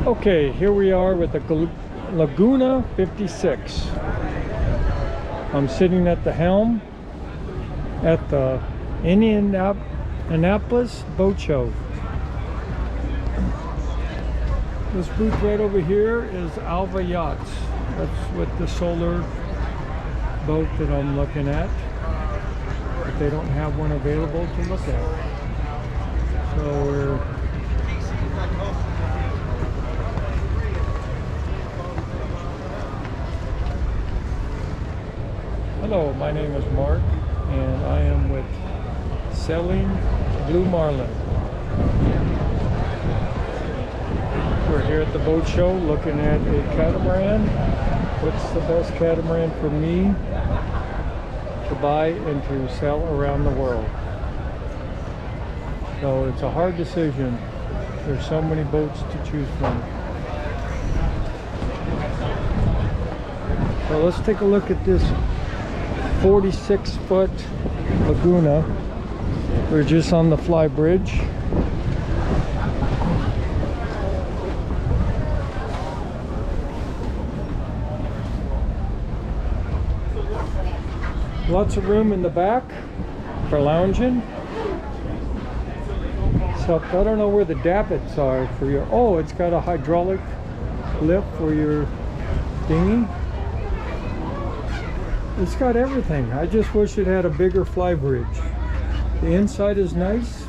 Okay, here we are with the Laguna 56. I'm sitting at the helm at the Annapolis boat show. This booth right over here is Alva Yachts. That's what the solar boat that I'm looking at. But they don't have one available to look at. So we're hello, my name is Mark, and I am with Selling Blue Marlin. We're here at the boat show looking at a catamaran. What's the best catamaran for me to buy and to sell around the world? So it's a hard decision. There's so many boats to choose from. So let's take a look at this 46-foot Laguna. We're just on the fly bridge. Lots of room in the back for lounging. So I don't know where the davits are for your, oh, it's got a hydraulic lift for your dinghy. It's got everything. I just wish it had a bigger fly bridge. The inside is nice.